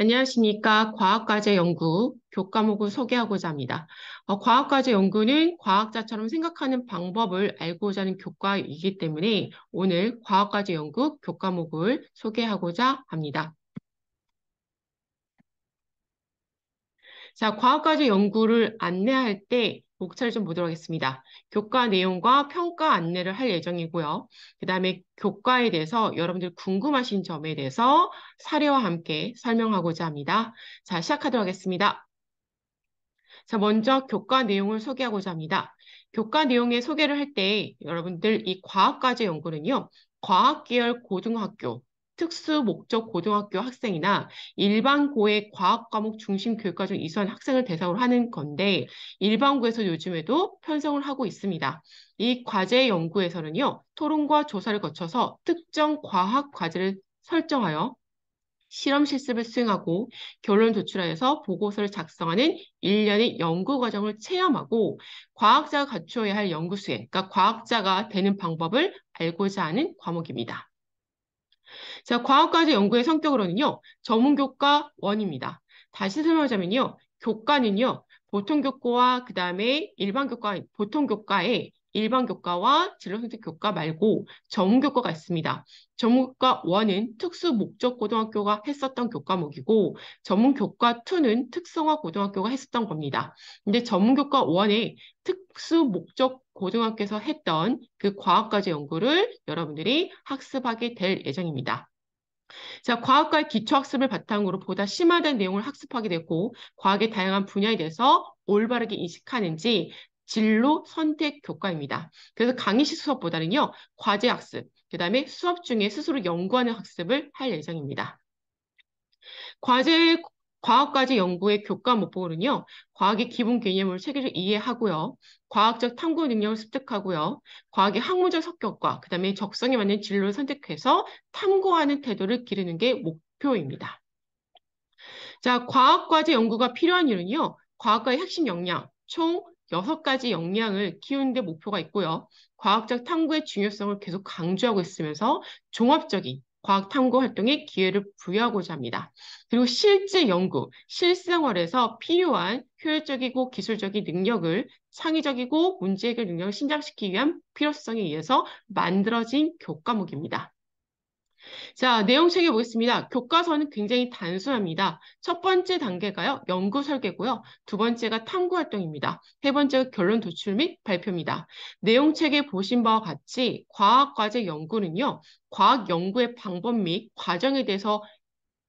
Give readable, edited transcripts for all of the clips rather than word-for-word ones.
안녕하십니까. 과학과제 연구 교과목을 소개하고자 합니다. 과학과제 연구는 과학자처럼 생각하는 방법을 알고자 하는 교과이기 때문에 오늘 과학과제 연구 교과목을 소개하고자 합니다. 자, 과학과제 연구를 안내할 때 목차를 좀 보도록 하겠습니다. 교과 내용과 평가 안내를 할 예정이고요. 그 다음에 교과에 대해서 여러분들 궁금하신 점에 대해서 사례와 함께 설명하고자 합니다. 자, 시작하도록 하겠습니다. 자, 먼저 교과 내용을 소개하고자 합니다. 교과 내용의 소개를 할 때 여러분들 이 과학과제 연구는요, 과학계열 고등학교, 특수목적 고등학교 학생이나 일반고의 과학 과목 중심 교육과정 이수한 학생을 대상으로 하는 건데 일반고에서 요즘에도 편성을 하고 있습니다. 이 과제 연구에서는요, 토론과 조사를 거쳐서 특정 과학 과제를 설정하여 실험 실습을 수행하고 결론 도출하여서 보고서를 작성하는 일련의 연구 과정을 체험하고 과학자가 갖추어야 할 연구 수행, 그러니까 과학자가 되는 방법을 알고자 하는 과목입니다. 자, 과학과제 연구의 성격으로는요, 전문교과 원입니다. 다시 설명하자면요, 교과는요, 보통교과와 그 다음에 일반교과, 보통교과에 일반교과와 진로선택교과 말고 전문교과가 있습니다. 전문교과 1은 특수목적고등학교가 했었던 교과목이고 전문교과 2는 특성화고등학교가 했었던 겁니다. 근데 전문교과 1에 특수목적고등학교에서 했던 그 과학과제 연구를 여러분들이 학습하게 될 예정입니다. 자, 과학과의 기초학습을 바탕으로 보다 심화된 내용을 학습하게 되고 과학의 다양한 분야에 대해서 올바르게 인식하는지 진로 선택 교과입니다. 그래서 강의식 수업보다는요, 과제 학습, 그 다음에 수업 중에 스스로 연구하는 학습을 할 예정입니다. 과제 과학과제 연구의 교과 목표는요, 과학의 기본 개념을 체계적으로 이해하고요, 과학적 탐구 능력을 습득하고요, 과학의 학문적 성격과 그다음에 적성에 맞는 진로를 선택해서 탐구하는 태도를 기르는 게 목표입니다. 자, 과학과제 연구가 필요한 이유는요, 과학과의 핵심 역량, 총 6가지 역량을 키우는 데 목표가 있고요. 과학적 탐구의 중요성을 계속 강조하고 있으면서 종합적인 과학 탐구 활동에 기회를 부여하고자 합니다. 그리고 실제 연구, 실생활에서 필요한 효율적이고 기술적인 능력을 창의적이고 문제 해결 능력을 신장시키기 위한 필요성에 의해서 만들어진 교과목입니다. 자, 내용 챙겨보겠습니다. 교과서는 굉장히 단순합니다. 첫 번째 단계가요, 연구 설계고요. 두 번째가 탐구 활동입니다. 세 번째가 결론 도출 및 발표입니다. 내용 책에 보신 바와 같이 과학과제 연구는요, 과학 연구의 방법 및 과정에 대해서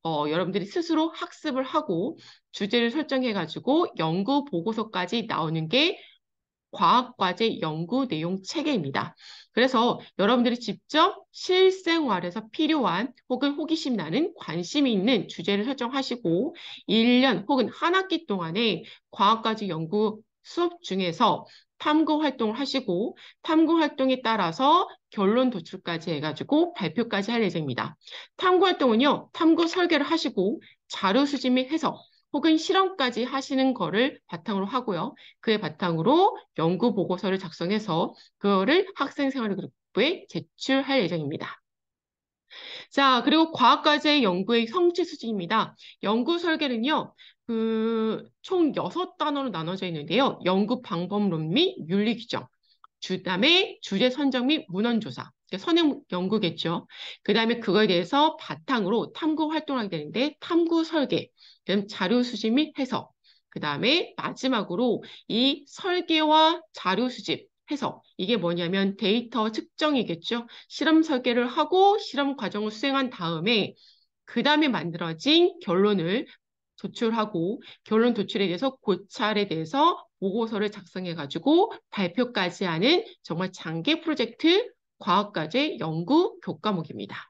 여러분들이 스스로 학습을 하고 주제를 설정해가지고 연구 보고서까지 나오는 게 과학과제 연구 내용 체계입니다. 그래서 여러분들이 직접 실생활에서 필요한 혹은 호기심 나는 관심이 있는 주제를 설정하시고 1년 혹은 한 학기 동안에 과학과제 연구 수업 중에서 탐구 활동을 하시고 탐구 활동에 따라서 결론 도출까지 해가지고 발표까지 할 예정입니다. 탐구 활동은요, 탐구 설계를 하시고 자료 수집 및 해석, 혹은 실험까지 하시는 거를 바탕으로 하고요. 그의 바탕으로 연구 보고서를 작성해서 그거를 학생생활그룹부에 제출할 예정입니다. 자, 그리고 과학과제 연구의 성취 수준입니다. 연구 설계는요, 총 6단원으로 나눠져 있는데요. 연구 방법론 및 윤리 규정, 그다음에 주제 선정 및 문헌조사, 선행 연구겠죠. 그다음에 그거에 대해서 바탕으로 탐구 활동을 하게 되는데 탐구 설계, 그다음 자료 수집 및 해석, 그다음에 마지막으로 이 설계와 자료 수집, 해석, 이게 뭐냐면 데이터 측정이겠죠. 실험 설계를 하고 실험 과정을 수행한 다음에 그다음에 만들어진 결론을 도출하고 결론 도출에 대해서 고찰에 대해서 보고서를 작성해가지고 발표까지 하는 정말 장기 프로젝트 과학과제 연구 교과목입니다.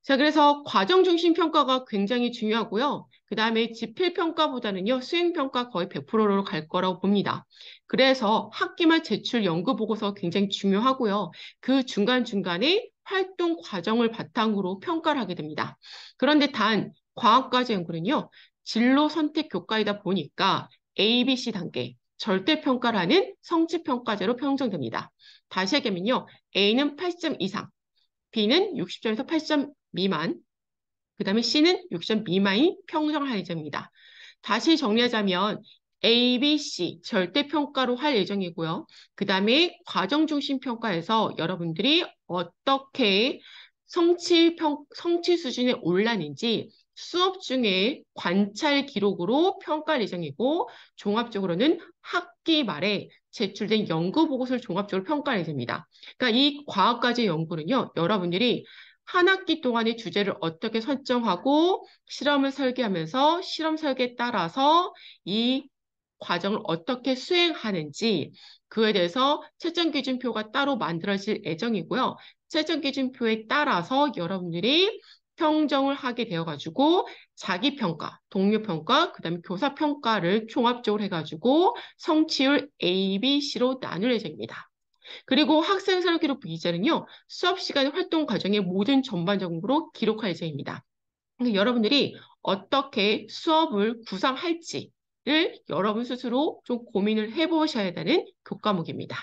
자, 그래서 과정 중심 평가가 굉장히 중요하고요. 그 다음에 지필 평가보다는요, 수행 평가 거의 100%로 갈 거라고 봅니다. 그래서 학기말 제출 연구 보고서 굉장히 중요하고요. 그 중간중간에 활동 과정을 바탕으로 평가를 하게 됩니다. 그런데 단 과학과제 연구는요, 진로 선택 교과이다 보니까 A, B, C 단계 절대 평가를 하는 성취 평가제로 평정됩니다. 다시 얘기하면요, A는 80점 이상, B는 60점에서 80점 미만, 그 다음에 C는 60점 미만인 평정을 할 예정입니다. 다시 정리하자면 A, B, C 절대평가로 할 예정이고요. 그 다음에 과정중심평가에서 여러분들이 어떻게 성취 수준에 올랐는지 수업 중에 관찰 기록으로 평가할 예정이고 종합적으로는 학기 말에 제출된 연구 보고서를 종합적으로 평가할 예정입니다. 그러니까 이 과학과제 연구는요, 여러분들이 한 학기 동안의 주제를 어떻게 설정하고 실험을 설계하면서 실험 설계에 따라서 이 과정을 어떻게 수행하는지 그에 대해서 채점 기준표가 따로 만들어질 예정이고요. 채점 기준표에 따라서 여러분들이 평정을 하게 되어가지고 자기평가, 동료평가, 그 다음에 교사평가를 종합적으로 해가지고 성취율 A, B, C로 나눌 예정입니다. 그리고 학생 사료 기록 비기자는요, 수업 시간 활동 과정의 모든 전반적으로 기록할 예정입니다. 그러니까 여러분들이 어떻게 수업을 구상할지를 여러분 스스로 좀 고민을 해보셔야 되는 교과목입니다.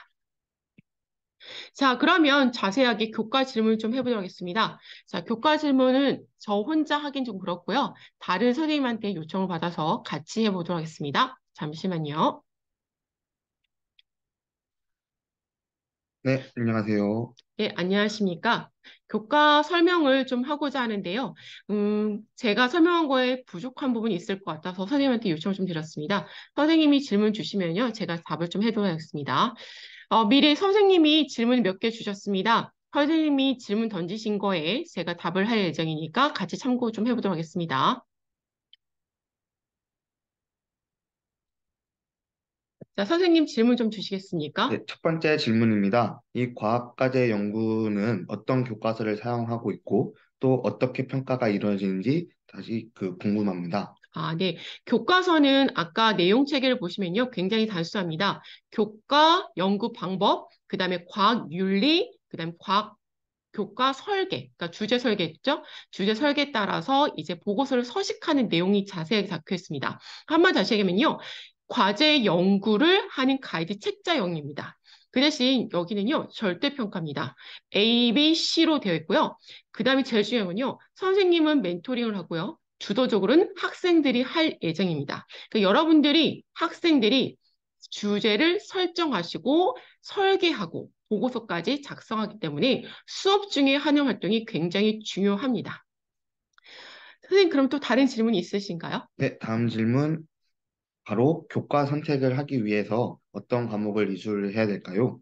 자, 그러면 자세하게 교과 질문 좀 해보도록 하겠습니다. 자, 교과 질문은 저 혼자 하긴 좀 그렇고요. 다른 선생님한테 요청을 받아서 같이 해보도록 하겠습니다. 잠시만요. 네, 안녕하세요. 네, 안녕하십니까. 교과 설명을 좀 하고자 하는데요. 제가 설명한 거에 부족한 부분이 있을 것 같아서 선생님한테 요청을 좀 드렸습니다. 선생님이 질문 주시면요. 제가 답을 좀 해드리겠습니다. 미리 선생님이 질문 몇 개 주셨습니다. 선생님이 질문 던지신 거에 제가 답을 할 예정이니까 같이 참고 좀 해보도록 하겠습니다. 자, 선생님 질문 좀 주시겠습니까? 네, 첫 번째 질문입니다. 이 과학과제 연구는 어떤 교과서를 사용하고 있고 또 어떻게 평가가 이루어지는지 다시 궁금합니다. 아, 네. 교과서는 아까 내용 체계를 보시면요. 굉장히 단순합니다. 교과, 연구 방법, 그 다음에 과학 윤리, 그 다음에 과학 교과 설계, 그러니까 주제 설계죠. 주제 설계에 따라서 이제 보고서를 서식하는 내용이 자세하게 적혀 있습니다. 한번 다시 얘기하면요. 과제 연구를 하는 가이드 책자형입니다. 그 대신 여기는요, 절대평가입니다. A, B, C로 되어 있고요. 그 다음에 제일 중요한 건요, 선생님은 멘토링을 하고요. 주도적으로는 학생들이 할 예정입니다. 그러니까 여러분들이, 학생들이 주제를 설정하시고 설계하고 보고서까지 작성하기 때문에 수업 중에 하는 활동이 굉장히 중요합니다. 선생님, 그럼 또 다른 질문이 있으신가요? 네, 다음 질문. 바로 교과 선택을 하기 위해서 어떤 과목을 이수를 해야 될까요?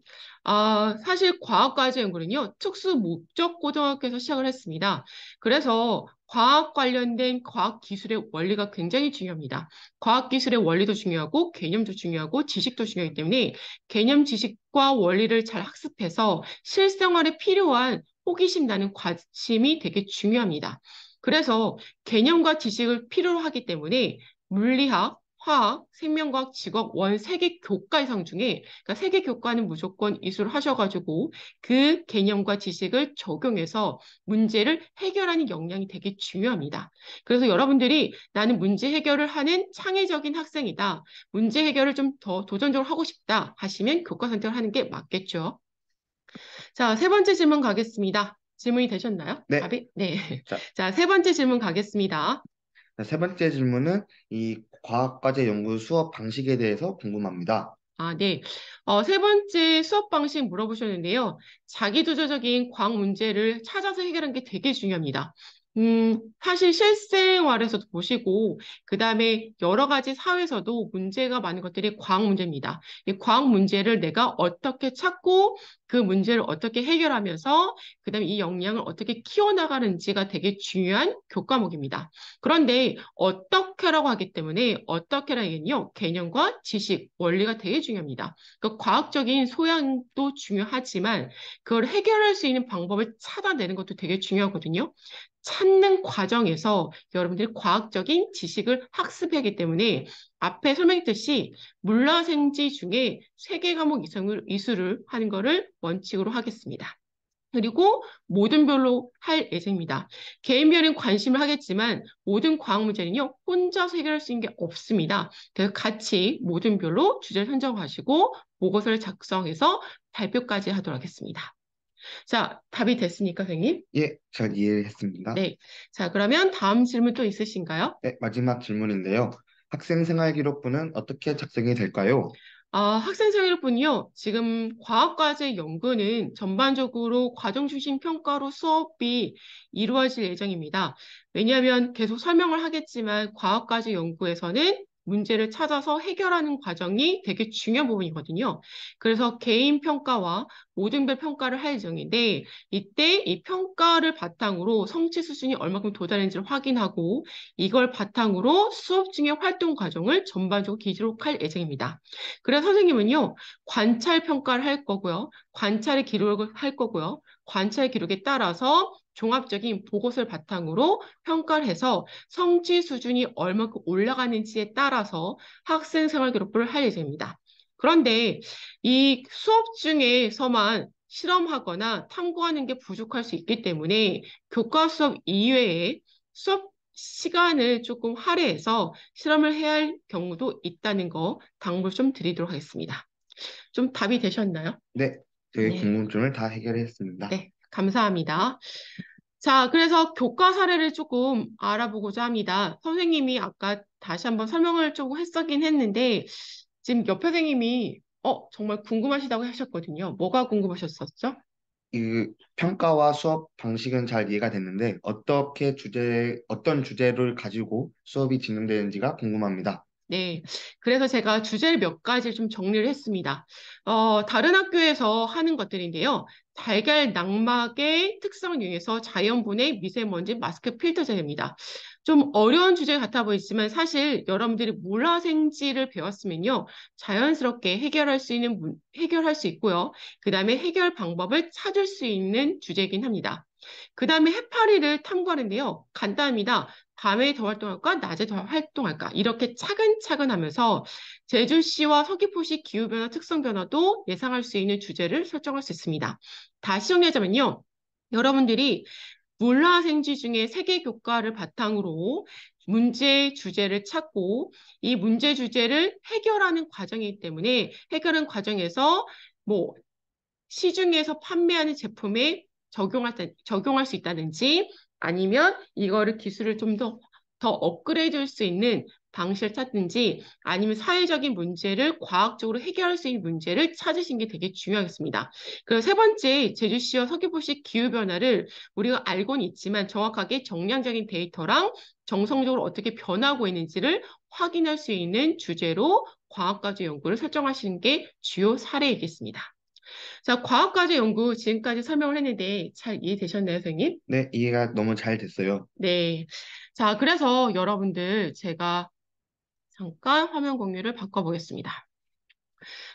사실 과학과제 연구는요, 특수 목적 고등학교에서 시작을 했습니다. 그래서 과학 관련된 과학 기술의 원리가 굉장히 중요합니다. 과학 기술의 원리도 중요하고 개념도 중요하고 지식도 중요하기 때문에 개념 지식과 원리를 잘 학습해서 실생활에 필요한 호기심 나는 관심이 되게 중요합니다. 그래서 개념과 지식을 필요로 하기 때문에 물리학, 화학, 생명과학, 직업 원 3개 교과 이상 중에 그러니까 세계 교과는 무조건 이수를 하셔가지고 그 개념과 지식을 적용해서 문제를 해결하는 역량이 되게 중요합니다. 그래서 여러분들이 나는 문제 해결을 하는 창의적인 학생이다. 문제 해결을 좀 더 도전적으로 하고 싶다 하시면 교과 선택을 하는 게 맞겠죠. 자, 세 번째 질문 가겠습니다. 질문이 되셨나요? 네, 답이? 네. 자, 자, 세 번째 질문 가겠습니다. 세 번째 질문은 이 과학과제 연구 수업 방식에 대해서 궁금합니다. 아, 네. 세 번째 수업 방식 물어보셨는데요. 자기주도적인 과학 문제를 찾아서 해결하는 게 되게 중요합니다. 사실 실생활에서도 보시고, 그 다음에 여러 가지 사회에서도 문제가 많은 것들이 과학 문제입니다. 이 과학 문제를 내가 어떻게 찾고, 그 문제를 어떻게 해결하면서, 그 다음에 이 역량을 어떻게 키워나가는지가 되게 중요한 교과목입니다. 그런데 어떻게라고 하기 때문에 어떻게라기는요, 개념과 지식, 원리가 되게 중요합니다. 그러니까 과학적인 소양도 중요하지만 그걸 해결할 수 있는 방법을 찾아내는 것도 되게 중요하거든요. 찾는 과정에서 여러분들이 과학적인 지식을 학습하기 때문에 앞에 설명했듯이 물라생지 중에 3개 과목 이상을 이수를 하는 것을 원칙으로 하겠습니다. 그리고 모든별로 할 예정입니다. 개인별인 관심을 하겠지만 모든 과학 문제는요, 혼자서 해결할 수 있는 게 없습니다. 그래서 같이 모든별로 주제를 선정하시고 보고서를 작성해서 발표까지 하도록 하겠습니다. 자, 답이 됐습니까, 선생님? 예, 잘 이해했습니다. 네. 자, 그러면 다음 질문 또 있으신가요? 네, 마지막 질문인데요. 학생생활기록부는 어떻게 작성이 될까요? 학생생활뿐이요. 지금 과학과제 연구는 전반적으로 과정 중심 평가로 수업이 이루어질 예정입니다. 왜냐하면 계속 설명을 하겠지만 과학과제 연구에서는 문제를 찾아서 해결하는 과정이 되게 중요한 부분이거든요. 그래서 개인 평가와 모등별 평가를 할 예정인데 이때 이 평가를 바탕으로 성취 수준이 얼마큼 도달했는지를 확인하고 이걸 바탕으로 수업 중의 활동 과정을 전반적으로 기록할 예정입니다. 그래서 선생님은요, 관찰 평가를 할 거고요. 관찰의 기록을 할 거고요. 관찰 기록에 따라서 종합적인 보고서를 바탕으로 평가를 해서 성취 수준이 얼마큼 올라가는지에 따라서 학생 생활 기록부를 할 예정입니다. 그런데 이 수업 중에서만 실험하거나 탐구하는 게 부족할 수 있기 때문에 교과 수업 이외에 수업 시간을 조금 할애해서 실험을 해야 할 경우도 있다는 거 당부를 좀 드리도록 하겠습니다. 좀 답이 되셨나요? 네, 저희 네, 궁금증을 다 해결했습니다. 네, 감사합니다. 자, 그래서 교과 사례를 조금 알아보고자 합니다. 선생님이 아까 다시 한번 설명을 조금 했었긴 했는데, 지금 옆 선생님이, 정말 궁금하시다고 하셨거든요. 뭐가 궁금하셨었죠? 이 평가와 수업 방식은 잘 이해가 됐는데 어떤 주제를 가지고 수업이 진행되는지가 궁금합니다. 네. 그래서 제가 주제를 몇 가지 좀 정리를 했습니다. 다른 학교에서 하는 것들인데요. 달걀 낙막의 특성을 이용해서 자연분해 미세먼지 마스크 필터 제입니다. 좀 어려운 주제 같아 보이지만 사실 여러분들이 물화생지를 배웠으면요. 자연스럽게 해결할 수 있고요. 그 다음에 해결 방법을 찾을 수 있는 주제이긴 합니다. 그 다음에 해파리를 탐구하는데요. 간단합니다. 밤에 더 활동할까? 낮에 더 활동할까? 이렇게 차근차근 하면서 제주시와 서귀포시 기후변화 특성 변화도 예상할 수 있는 주제를 설정할 수 있습니다. 다시 정리하자면요. 여러분들이 물화생지 중에 세계 교과를 바탕으로 문제 주제를 찾고 이 문제 주제를 해결하는 과정이기 때문에 해결하는 과정에서 뭐 시중에서 판매하는 제품에 적용할 수 있다든지 아니면 이거를 기술을 좀 더 업그레이드 할 수 있는 방식을 찾든지 아니면 사회적인 문제를 과학적으로 해결할 수 있는 문제를 찾으신 게 되게 중요하겠습니다. 그리고 세 번째, 제주시와 서귀포시 기후변화를 우리가 알고는 있지만 정확하게 정량적인 데이터랑 정성적으로 어떻게 변하고 있는지를 확인할 수 있는 주제로 과학과제 연구를 설정하시는 게 주요 사례이겠습니다. 자, 과학과제 연구 지금까지 설명을 했는데 잘 이해되셨나요, 선생님? 네, 이해가 너무 잘 됐어요. 네. 자, 그래서 여러분들 제가 잠깐 화면 공유를 바꿔보겠습니다.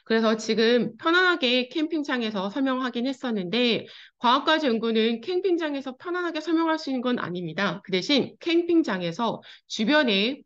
그래서 지금 편안하게 캠핑장에서 설명하긴 했었는데 과학과제 연구는 캠핑장에서 편안하게 설명할 수 있는 건 아닙니다. 그 대신 캠핑장에서 주변에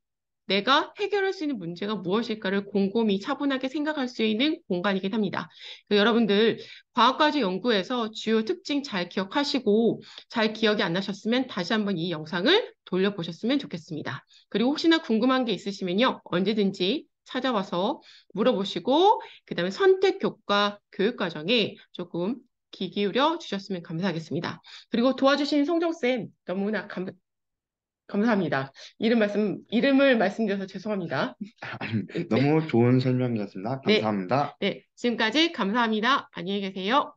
내가 해결할 수 있는 문제가 무엇일까를 곰곰이 차분하게 생각할 수 있는 공간이긴 합니다. 여러분들 과학과제 연구에서 주요 특징 잘 기억하시고 잘 기억이 안 나셨으면 다시 한번 이 영상을 돌려보셨으면 좋겠습니다. 그리고 혹시나 궁금한 게 있으시면요. 언제든지 찾아와서 물어보시고 그다음에 선택 교과 교육 과정에 조금 귀 기울여 주셨으면 감사하겠습니다. 그리고 도와주신 성정쌤 너무나 감사합니다. 이름을 말씀드려서 죄송합니다. 네, 너무 좋은 설명이었습니다. 네, 감사합니다. 네. 지금까지 감사합니다. 안녕히 계세요.